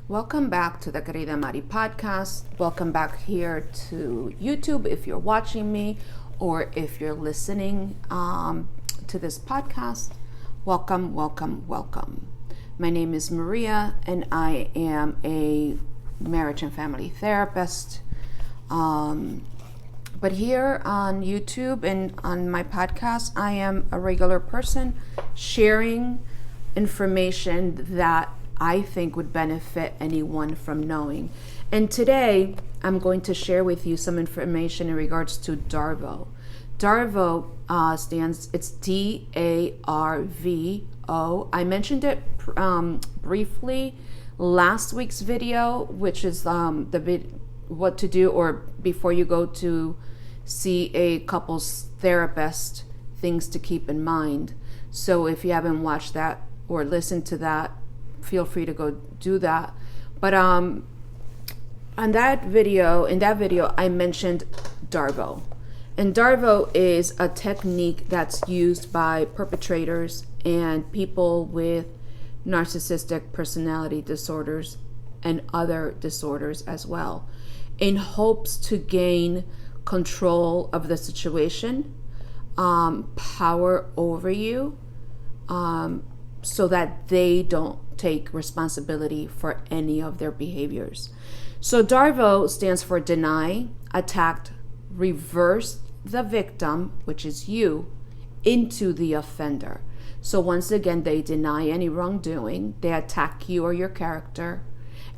Welcome back to the Querida Mari podcast. Welcome back here to YouTube if you're watching me or if you're listening to this podcast. Welcome, welcome, welcome. My name is Maria and I am a marriage and family therapist. But here on YouTube and on my podcast, I am a regular person sharing information that I think would benefit anyone from knowing. And today, I'm going to share with you some information in regards to DARVO. DARVO it's D-A-R-V-O. I mentioned it briefly last week's video, which is what to do or before you go to see a couples therapist, things to keep in mind. So if you haven't watched that or listened to that, feel free to go do that. But in that video, I mentioned DARVO. And DARVO is a technique that's used by perpetrators and people with narcissistic personality disorders and other disorders as well, in hopes to gain control of the situation, power over you, so that they don't take responsibility for any of their behaviors. So DARVO stands for deny, attack, reverse the victim, which is you, into the offender. So once again, they deny any wrongdoing, they attack you or your character,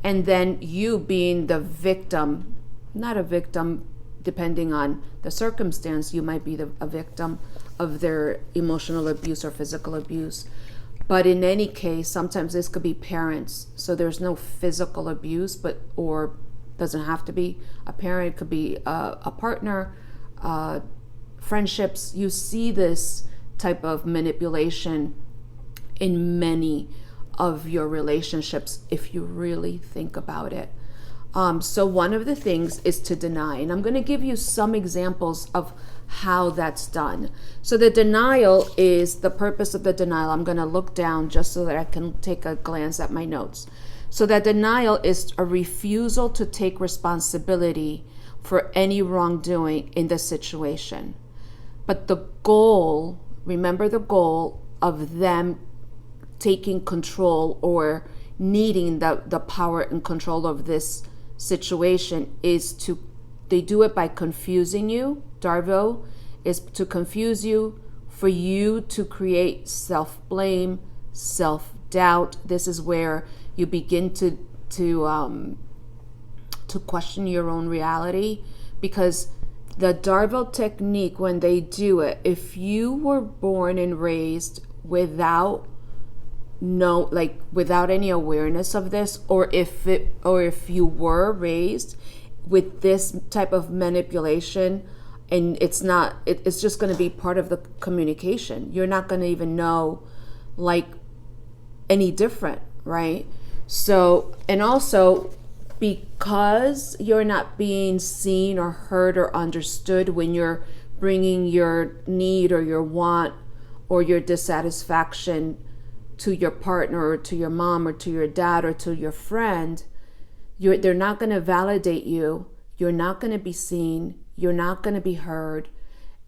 and then you being the victim, not a victim, depending on the circumstance, you might be a victim of their emotional abuse or physical abuse. But in any case, sometimes this could be parents. So there's no physical abuse, or doesn't have to be a parent. It could be a partner, friendships. You see this type of manipulation in many of your relationships if you really think about it. So one of the things is to deny. And I'm going to give you some examples of how that's done. So the denial is the purpose of the denial. I'm going to look down just so that I can take a glance at my notes. So that denial is a refusal to take responsibility for any wrongdoing in the situation. But the goal, remember the goal of them taking control or needing the power and control of this situation is they do it by confusing you. DARVO is to confuse you, for you to create self-blame, self-doubt. This is where you begin to question your own reality, because the DARVO technique, when they do it, if you were born and raised without any awareness of this, or if you were raised with this type of manipulation, and it's just going to be part of the communication. You're not going to even know any different, right? So, and also because you're not being seen or heard or understood when you're bringing your need or your want or your dissatisfaction to your partner or to your mom or to your dad or to your friend, they're not going to validate you. You're not going to be seen. You're not going to be heard.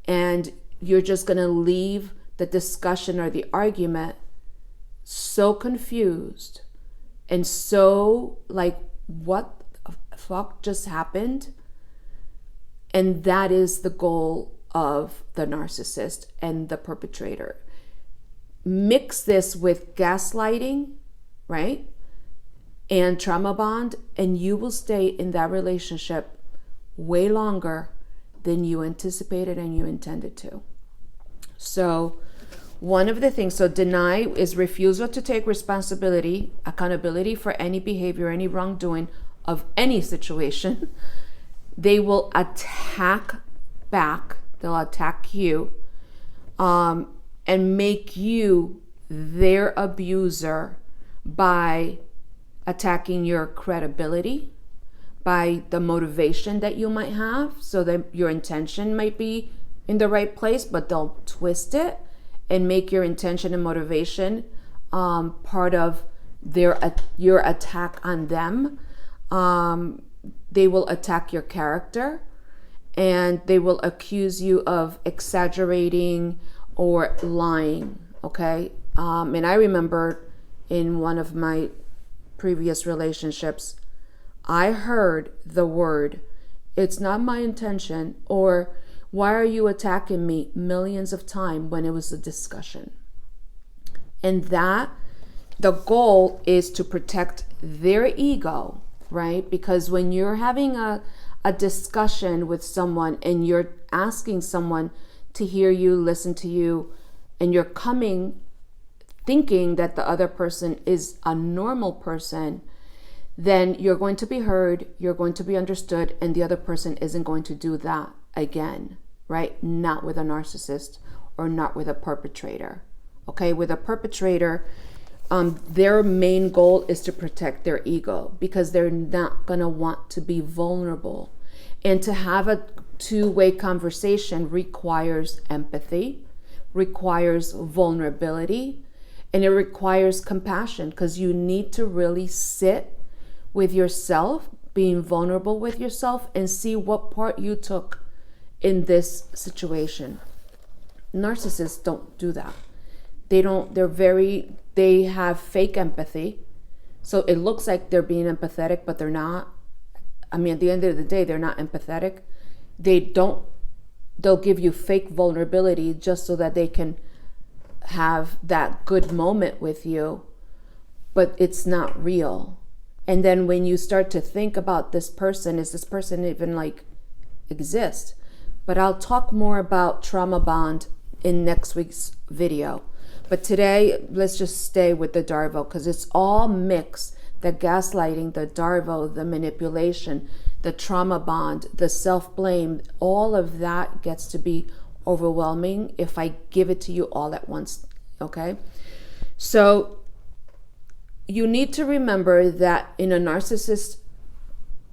And you're just going to leave the discussion or the argument so confused and so what the fuck just happened? And that is the goal of the narcissist and the perpetrator. Mix this with gaslighting, right? And trauma bond, and you will stay in that relationship way longer than you anticipated and you intended to. So one of the things, so deny is refusal to take responsibility, accountability for any behavior, any wrongdoing of any situation. They will attack back. They'll attack you and make you their abuser by attacking your credibility, by the motivation that you might have, so that your intention might be in the right place, but they'll twist it and make your intention and motivation part of your attack on them. They will attack your character, and they will accuse you of exaggerating or lying. Okay. And I remember in one of my previous relationships, I heard the word, "It's not my intention," or "Why are you attacking me?" millions of times when it was a discussion. And that the goal is to protect their ego, right? Because when you're having a discussion with someone and you're asking someone to hear you, listen to you, and you're coming thinking that the other person is a normal person, then you're going to be heard, you're going to be understood, and the other person isn't going to do that again, right? Not with a narcissist or not with a perpetrator. Okay, with a perpetrator, their main goal is to protect their ego because they're not going to want to be vulnerable. And to have a two-way conversation requires empathy, requires vulnerability, and it requires compassion, because you need to really sit with yourself, being vulnerable with yourself, and see what part you took in this situation. Narcissists don't do that. They have fake empathy. So it looks like they're being empathetic, but they're not. I mean, at the end of the day, they're not empathetic. They'll give you fake vulnerability just so that they can have that good moment with you, but it's not real. And then when you start to think about this person, is this person even like exist? But I'll talk more about trauma bond in next week's video. But today, let's just stay with the DARVO, because it's all mixed. The gaslighting, the DARVO, the manipulation, the trauma bond, the self-blame, all of that gets to be overwhelming if I give it to you all at once, okay? So you need to remember that in a narcissist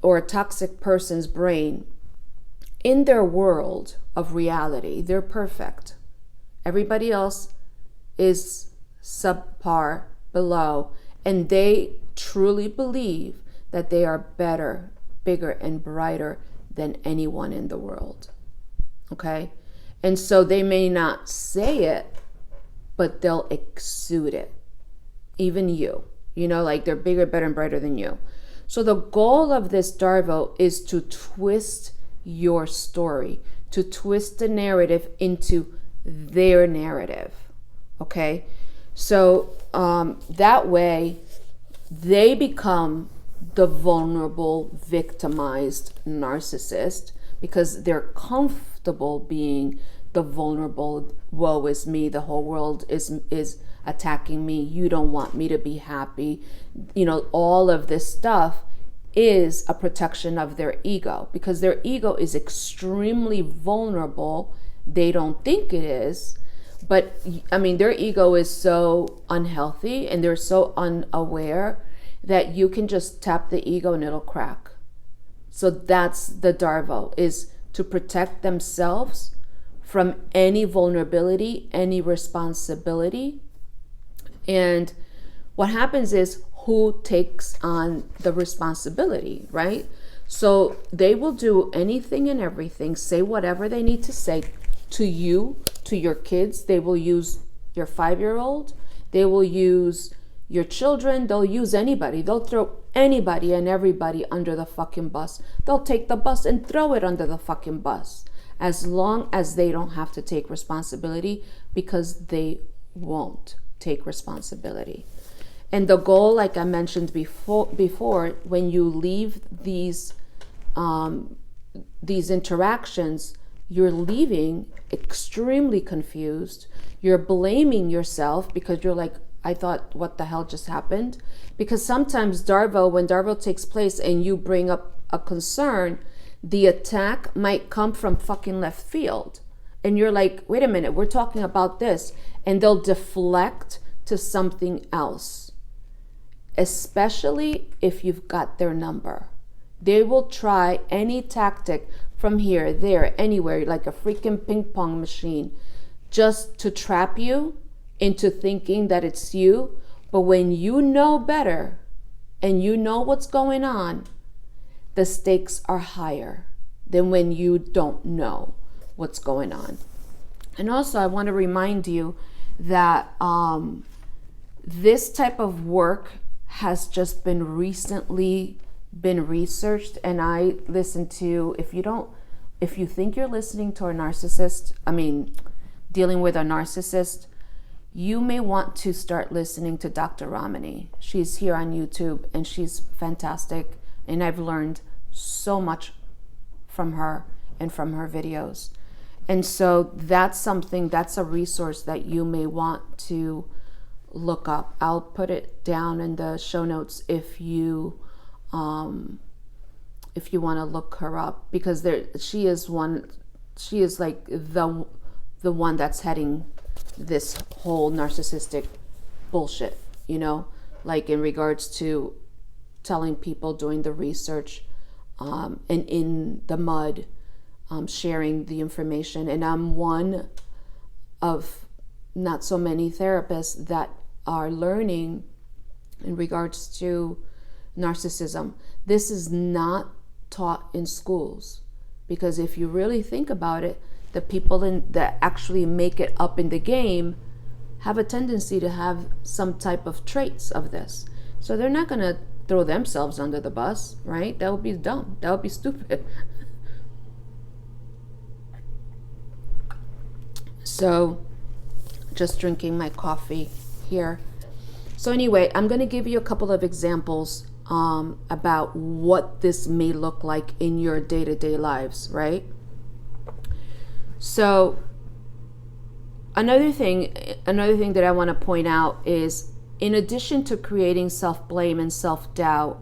or a toxic person's brain, in their world of reality, they're perfect. Everybody else is subpar, below, and they truly believe that they are better, bigger, and brighter than anyone in the world, okay? And so they may not say it, but they'll exude it. Even you, like they're bigger, better, and brighter than you. So the goal of this DARVO is to twist your story, to twist the narrative into their narrative, okay? So that way they become the vulnerable, victimized narcissist because they're comfortable being the vulnerable, woe is me, the whole world is attacking me, you don't want me to be happy. All of this stuff is a protection of their ego, because their ego is extremely vulnerable. They don't think it is, but their ego is so unhealthy and they're so unaware that you can just tap the ego and it'll crack. So that's the DARVO, is to protect themselves from any vulnerability, any responsibility. And what happens is, who takes on the responsibility, right? So they will do anything and everything, say whatever they need to say to you, to your kids. They will use your 5-year-old. They will use your children. They'll use anybody. They'll throw anybody and everybody under the fucking bus. They'll take the bus and throw it under the fucking bus, as long as they don't have to take responsibility, because they won't take responsibility. And the goal, like I mentioned before, when you leave these interactions, you're leaving extremely confused. You're blaming yourself because you're like, I thought, what the hell just happened? Because sometimes when DARVO takes place and you bring up a concern, the attack might come from fucking left field. And you're like, wait a minute, we're talking about this. And they'll deflect to something else, especially if you've got their number. They will try any tactic from here, there, anywhere, like a freaking ping pong machine, just to trap you into thinking that it's you, But when you know better and you know what's going on, the stakes are higher than when you don't know what's going on. And also, I want to remind you that this type of work has just been recently been researched. And I listen to, if you think you're listening to a narcissist, dealing with a narcissist, you may want to start listening to Dr. Ramani. She's here on YouTube and she's fantastic. And I've learned so much from her and from her videos. And so that's a resource that you may want to look up. I'll put it down in the show notes if you want to look her up, because she is like the one that's heading this whole narcissistic bullshit, like in regards to telling people, doing the research, and in the mud, sharing the information. And I'm one of not so many therapists that are learning in regards to narcissism. This is not taught in schools, because if you really think about it, the people that actually make it up in the game have a tendency to have some type of traits of this. So they're not going to throw themselves under the bus, right? That would be dumb. That would be stupid. So just drinking my coffee here. So anyway, I'm going to give you a couple of examples about what this may look like in your day-to-day lives, right? So another thing that I want to point out is, in addition to creating self-blame and self-doubt,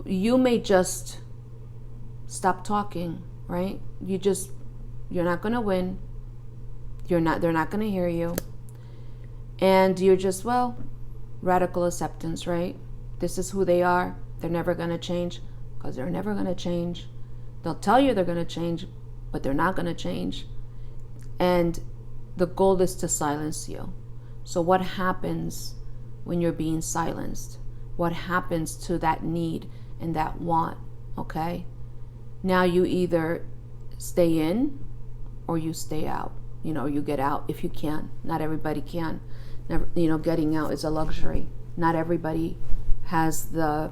you may just stop talking, right? You're not going to win. They're not going to hear you. And you're just, radical acceptance, right? This is who they are. They're never going to change, because they're never going to change. They'll tell you they're going to change, but they're not going to change. And the goal is to silence you. So what happens when you're being silenced? What happens to that need and that want? Okay? Now you either stay in or you stay out. You get out if you can. Not everybody can. Never, getting out is a luxury. Not everybody has the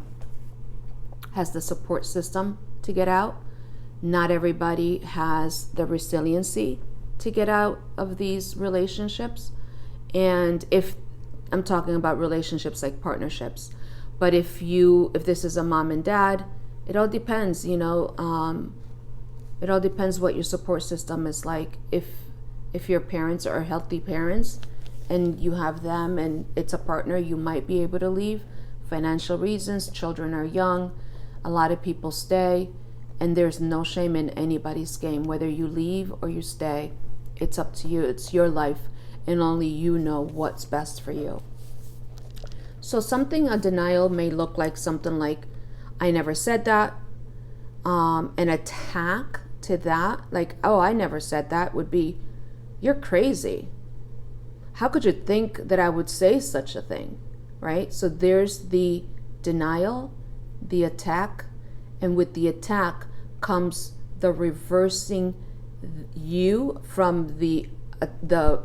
support system to get out. Not everybody has the resiliency to get out of these relationships. And if I'm talking about relationships like partnerships, but if this is a mom and dad, it all depends, it all depends what your support system is like. If your parents are healthy parents and you have them and it's a partner, you might be able to leave. Financial reasons, children are young, a lot of people stay, and there's no shame in anybody's game. Whether you leave or you stay, it's up to you. It's your life, and only you know what's best for you. So a denial may look like something like, I never said that. An attack to that, like, oh, I never said that, would be, you're crazy. How could you think that I would say such a thing, right? So there's the denial, the attack, and with the attack comes the reversing you from the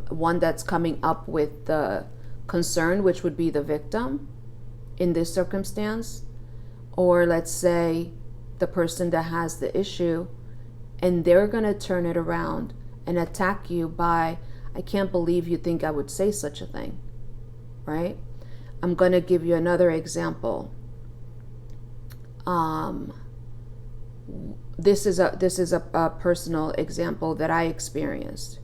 one that's coming up with the concern, which would be the victim in this circumstance, or let's say the person that has the issue, and they're going to turn it around and attack you by, I can't believe you think I would say such a thing, right? I'm going to give you another example. This is a personal example that I experienced.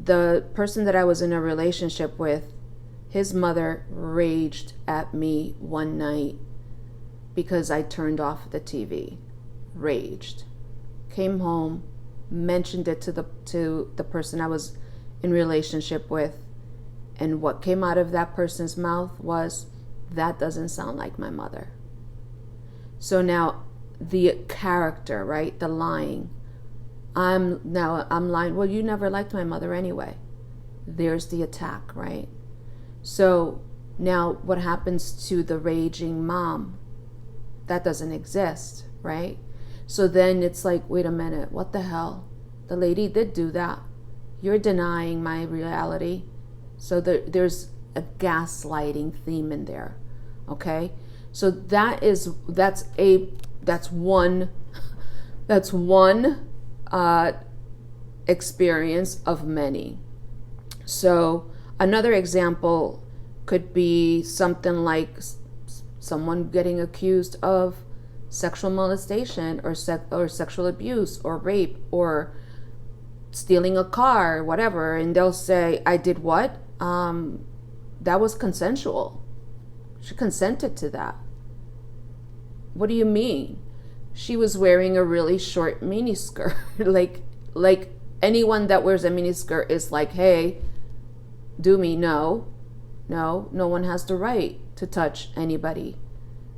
The person that I was in a relationship with, his mother raged at me one night because I turned off the TV. Raged. Came home, mentioned it to the person I was in relationship with, and what came out of that person's mouth was, that doesn't sound like my mother. So now the character, right? The lying. I'm lying. Well, you never liked my mother anyway. There's the attack, right? So now what happens to the raging mom? That doesn't exist, right? So then it's like, wait a minute, what the hell? The lady did do that. You're denying my reality. So there's a gaslighting theme in there. Okay? So that's one experience of many. So another example could be something like someone getting accused of sexual molestation or sexual abuse or rape or stealing a car, whatever, and they'll say, I did what? That was consensual. She consented to that. What do you mean? She was wearing a really short miniskirt. like anyone that wears a miniskirt is like, hey, do me. No one has the right to touch anybody,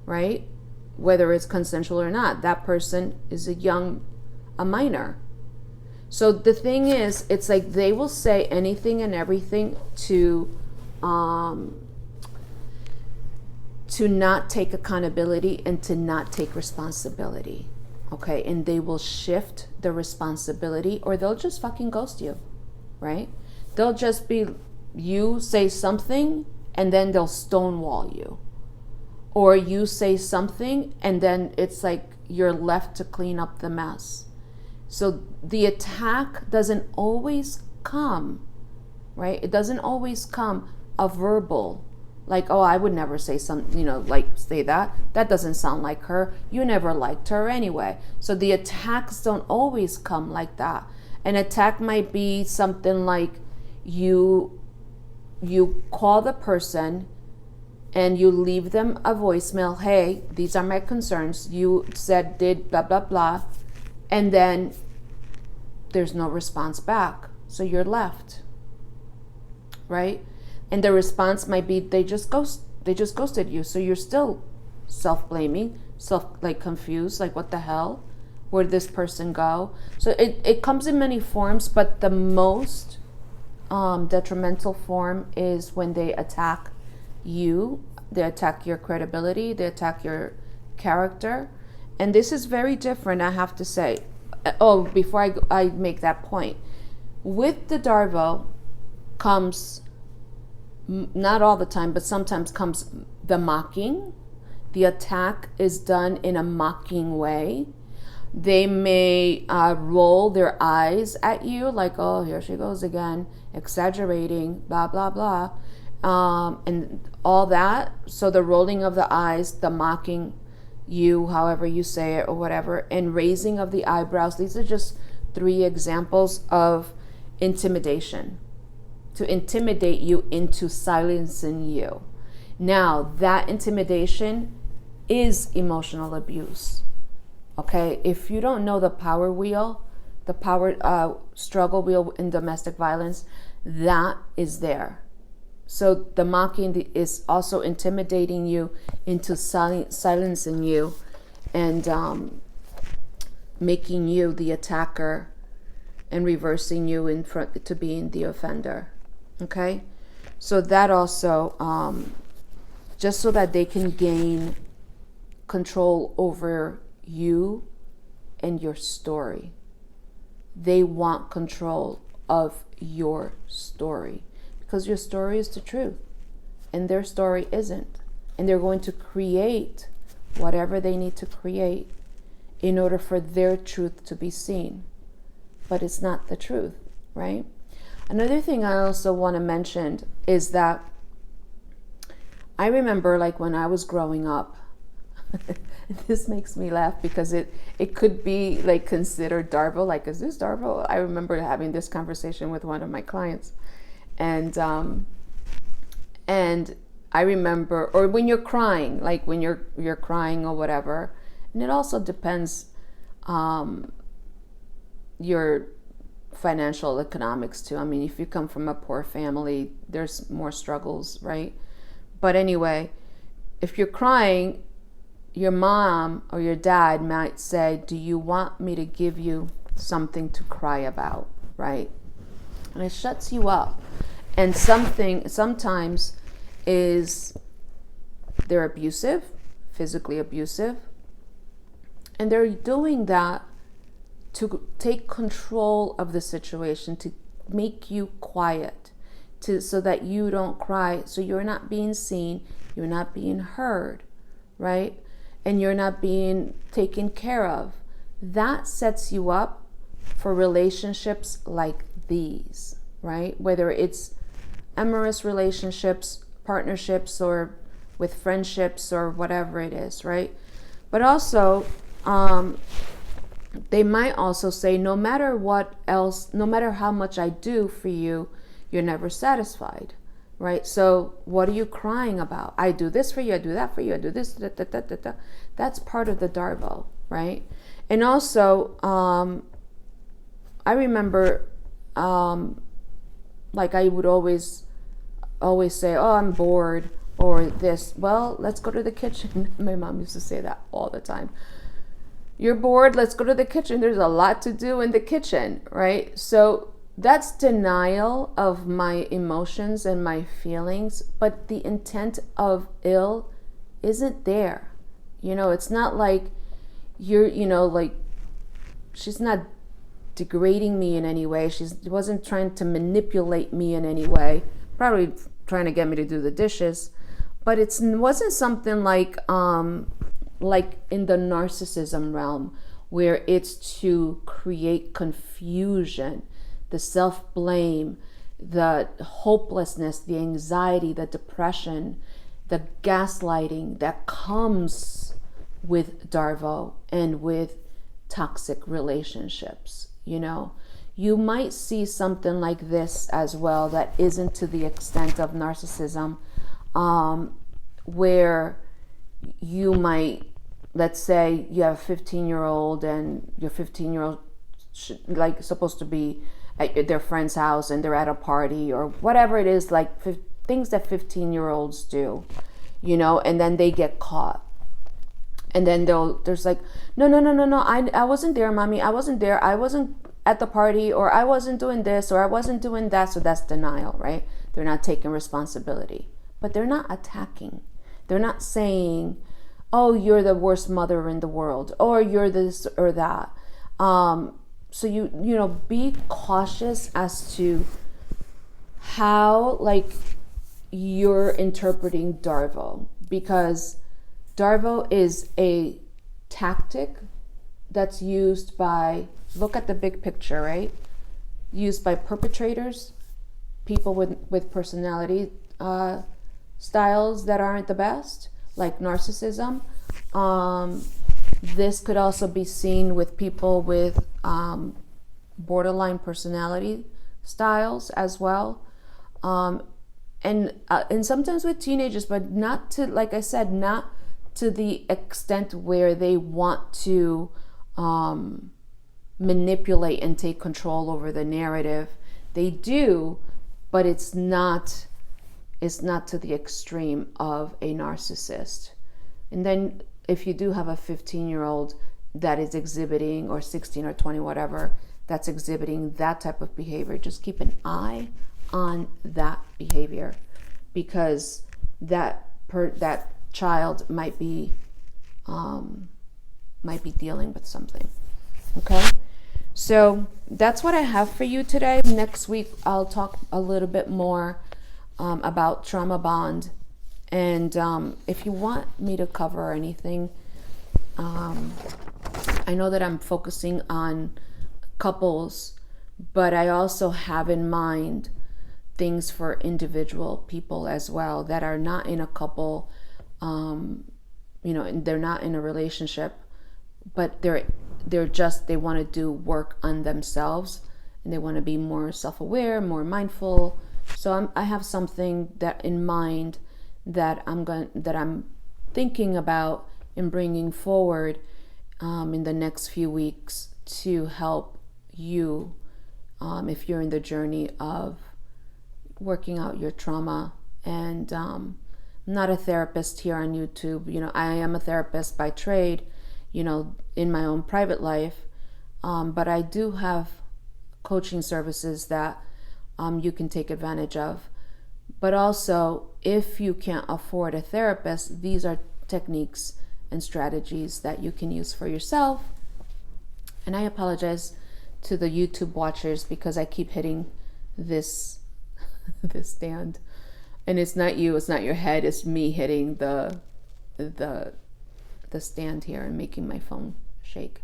right? Whether it's consensual or not. That person is a minor. So the thing is, it's like they will say anything and everything to not take accountability and to not take responsibility. Okay, and they will shift the responsibility, or they'll just fucking ghost you, right? They'll just be, you say something and then they'll stonewall you. Or you say something and then it's like you're left to clean up the mess. So the attack doesn't always come, right? It doesn't always come a verbal, like, oh, I would never say something, like say that. That doesn't sound like her. You never liked her anyway. So the attacks don't always come like that. An attack might be something like you call the person and you leave them a voicemail. Hey, these are my concerns. You said, did, blah, blah, blah. And then there's no response back. So you're left, right? And the response might be they just ghosted you. So you're still self-blaming, confused, like what the hell? Where did this person go? So it comes in many forms, but the most detrimental form is when they attack you, they attack your credibility, they attack your character. And this is very different, I have to say. Oh, before I make that point, with the DARVO comes, not all the time, but sometimes comes the mocking. The attack is done in a mocking way. They may roll their eyes at you like, oh, here she goes again, exaggerating, blah, blah, blah, and all that. So the rolling of the eyes, the mocking you, however you say it or whatever, and raising of the eyebrows. These are just 3 examples of intimidation, to intimidate you into silencing you. Now, that intimidation is emotional abuse. Okay, if you don't know the power wheel, the power struggle wheel in domestic violence, that is there. So the mocking is also intimidating you into silencing you and making you the attacker and reversing you in front to being the offender. Okay, so that also just so that they can gain control over you and your story. They want control of your story because your story is the truth and their story isn't. And they're going to create whatever they need to create in order for their truth to be seen. But it's not the truth, right? Another thing I also want to mention is that I remember, like, when I was growing up, this makes me laugh because it could be like considered DARVO, like, is this DARVO? I remember having this conversation with one of my clients, and I remember, or when you're crying, like when you're crying or whatever, and it also depends your financial economics too. I mean, if you come from a poor family, there's more struggles, right? But anyway, if you're crying, your mom or your dad might say, do you want me to give you something to cry about, right? And it shuts you up. And sometimes is they're abusive, physically abusive, and they're doing that to take control of the situation, to make you quiet, so that you don't cry, so you're not being seen, you're not being heard, right? And you're not being taken care of. That sets you up for relationships like these, right? Whether it's amorous relationships, partnerships, or with friendships, or whatever it is, right? But also, they might also say, no matter what else, no matter how much I do for you, you're never satisfied, right? So what are you crying about? I do this for you, I do that for you, I do this, da, da, da, da, da. That's part of the DARVO, right? And also, I remember, like I would always say, oh, I'm bored, or this. Well, let's go to the kitchen. My mom used to say that all the time. You're bored, let's go to the kitchen. There's a lot to do in the kitchen, right? So that's denial of my emotions and my feelings, but the intent of ill isn't there. You know, it's not like you're, like she's not degrading me in any way. She wasn't trying to manipulate me in any way, probably trying to get me to do the dishes, but it wasn't something like in the narcissism realm, where it's to create confusion, the self-blame, the hopelessness, the anxiety, the depression, the gaslighting that comes with DARVO and with toxic relationships. You might see something like this as well that isn't to the extent of narcissism, where you might, let's say you have a 15-year-old and your 15-year-old supposed to be at their friend's house and they're at a party or whatever it is, like things that 15-year-olds do, and then they get caught. And then there's like, no, I wasn't there, mommy, I wasn't there, I wasn't at the party, or I wasn't doing this, or I wasn't doing that. So that's denial, right? They're not taking responsibility, but they're not attacking. They're not saying, oh, you're the worst mother in the world, or you're this or that. So you be cautious as to how you're interpreting DARVO, because DARVO is a tactic that's used by, look at the big picture, right? Used by perpetrators, people with personality styles that aren't the best, like narcissism. This could also be seen with people with borderline personality styles as well. And sometimes with teenagers, but not to, like I said, not to the extent where they want to manipulate and take control over the narrative. They do, but it's not to the extreme of a narcissist. And then if you do have a 15-year-old that is exhibiting, or 16 or 20, whatever, that's exhibiting that type of behavior, just keep an eye on that behavior, because that child might be dealing with something. Okay, so that's what I have for you today. Next week I'll talk a little bit more about trauma bond, and if you want me to cover anything, I know that I'm focusing on couples, but I also have in mind things for individual people as well that are not in a couple, and they're not in a relationship, but they want to do work on themselves, and they want to be more self-aware, more mindful. So I have something that in mind that I'm thinking about and bringing forward in the next few weeks to help you if you're in the journey of working out your trauma. And I'm not a therapist here on YouTube. I am a therapist by trade, in my own private life, but I do have coaching services that you can take advantage of But also, if you can't afford a therapist, these are techniques and strategies that you can use for yourself. And I apologize to the YouTube watchers because I keep hitting this this stand. And it's not you, it's not your head, it's me hitting the stand here and making my phone shake.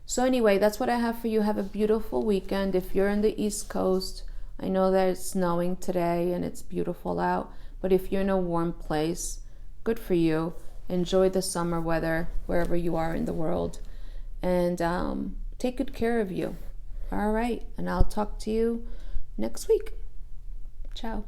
So anyway, that's what I have for you. Have a beautiful weekend. If you're in the East Coast, I know that it's snowing today and it's beautiful out, but if you're in a warm place, good for you. Enjoy the summer weather wherever you are in the world, and take good care of you. All right, and I'll talk to you next week. Ciao.